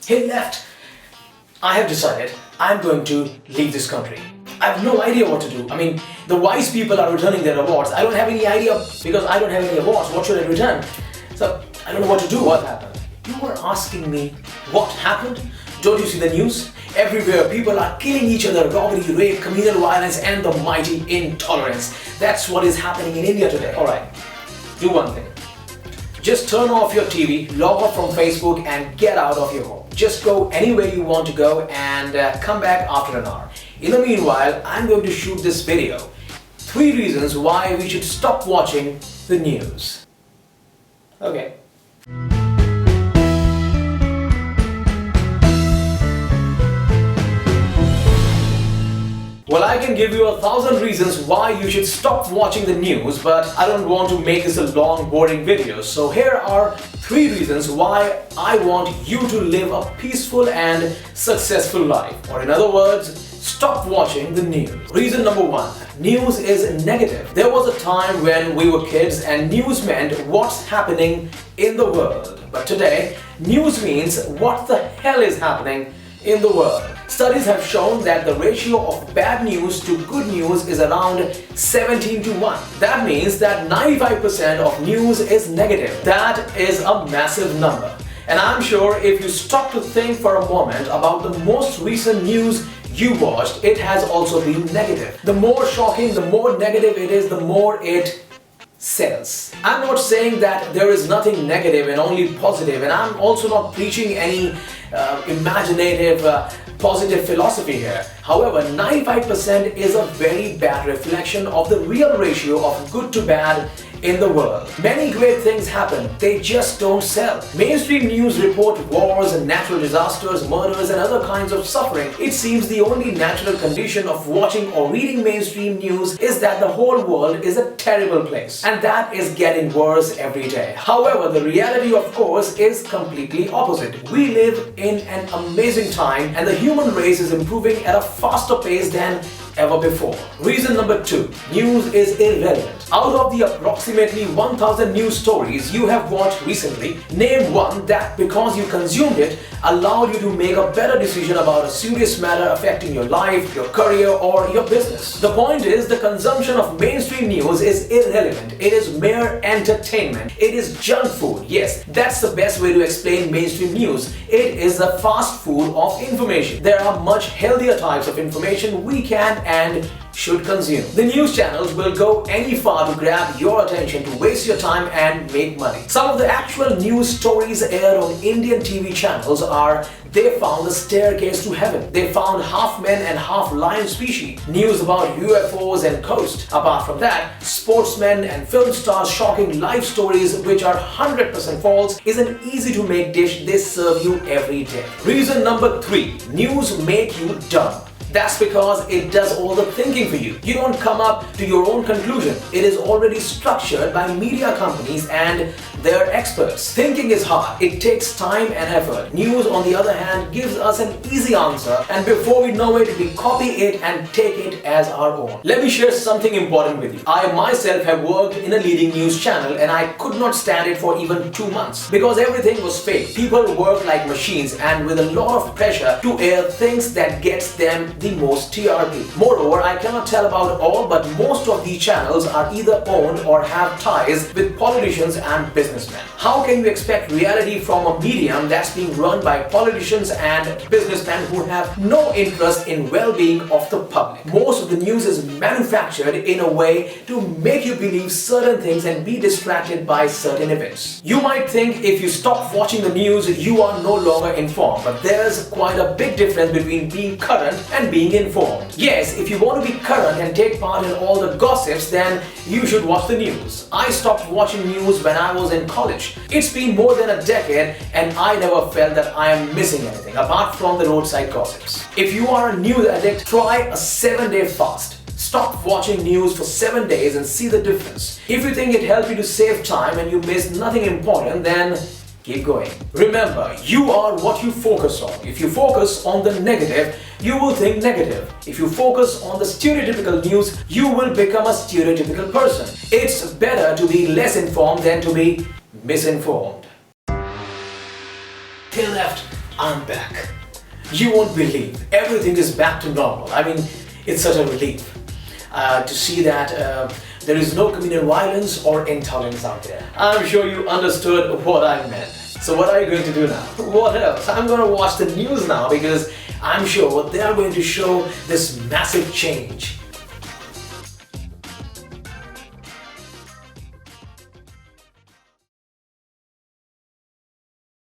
Hey left, I have decided I'm going to leave this country. I have no idea what to do. I mean, the wise people are returning their awards. I don't have any idea because I don't have any awards. What should I return? So, I don't know what to do. What happened? You were asking me what happened? Don't you see the news? Everywhere people are killing each other, robbery, rape, communal violence and the mighty intolerance. That's what is happening in India today. Alright, do one thing. Just turn off your TV, log off from Facebook and get out of your home. Just go anywhere you want to go and come back after an hour. In the meanwhile, I'm going to shoot this video. 3 reasons why we should stop watching the news. Okay. Well, I can give you 1,000 reasons why you should stop watching the news, but I don't want to make this a long, boring video. So here are 3 reasons why I want you to live a peaceful and successful life. Or in other words, stop watching the news. Reason number 1. News is negative. There was a time when we were kids and news meant what's happening in the world. But today, news means what the hell is happening in the world. Studies have shown that the ratio of bad news to good news is around 17:1. That means that 95% of news is negative. That is a massive number. And I'm sure if you stop to think for a moment about the most recent news you watched, it has also been negative. The more shocking, the more negative it is, the more it sells. I'm not saying that there is nothing negative and only positive, and I'm also not preaching any imaginative positive philosophy here. However, 95% is a very bad reflection of the real ratio of good to bad in the world. Many great things happen, they just don't sell. Mainstream news report wars and natural disasters, murders and other kinds of suffering. It seems the only natural condition of watching or reading mainstream news is that the whole world is a terrible place. And that is getting worse every day. However, the reality of course is completely opposite. We live in an amazing time and the human race is improving at a faster pace than ever before. Reason number 2. News is irrelevant. Out of the approximately 1,000 news stories you have watched recently, name one that because you consumed it allowed you to make a better decision about a serious matter affecting your life, your career or your business. The point is the consumption of mainstream news is irrelevant. It is mere entertainment. It is junk food. Yes, that's the best way to explain mainstream news. It is the fast food of information. There are much healthier types of information we can and should consume. The news channels will go any far to grab your attention, to waste your time and make money. Some of the actual news stories aired on Indian TV channels are: they found the staircase to heaven, they found half men and half lion species, news about UFOs and ghosts. Apart from that, sportsmen and film stars shocking life stories which are 100% false is an easy to make dish they serve you every day. Reason number 3. News make you dumb. That's because it does all the thinking for you. You don't come up to your own conclusion. It is already structured by media companies and their experts. Thinking is hard. It takes time and effort. News, on the other hand, gives us an easy answer, and before we know it, we copy it and take it as our own. Let me share something important with you. I myself have worked in a leading news channel and I could not stand it for even 2 months because everything was fake. People work like machines and with a lot of pressure to air things that gets them the most TRP. Moreover, I cannot tell about all, but most of these channels are either owned or have ties with politicians and businessmen. How can you expect reality from a medium that's being run by politicians and businessmen who have no interest in well-being of the public? Most of the news is manufactured in a way to make you believe certain things and be distracted by certain events. You might think if you stop watching the news, you are no longer informed, but there's quite a big difference between being current and being informed. Yes, if you want to be current and take part in all the gossips, then you should watch the news. I stopped watching news when I was in college. It's been more than a decade and I never felt that I am missing anything apart from the roadside gossips. If you are a news addict, try a 7-day fast. Stop watching news for 7 days and see the difference. If you think it helped you to save time and you missed nothing important, then keep going. Remember, you are what you focus on. If you focus on the negative, you will think negative. If you focus on the stereotypical news, you will become a stereotypical person. It's better to be less informed than to be misinformed. Hey left, I'm back. You won't believe, everything is back to normal. I mean, it's such a relief to see that there is no communal violence or intolerance out there. I'm sure you understood what I meant. So what are you going to do now? What else? I'm going to watch the news now because I'm sure they are going to show this massive change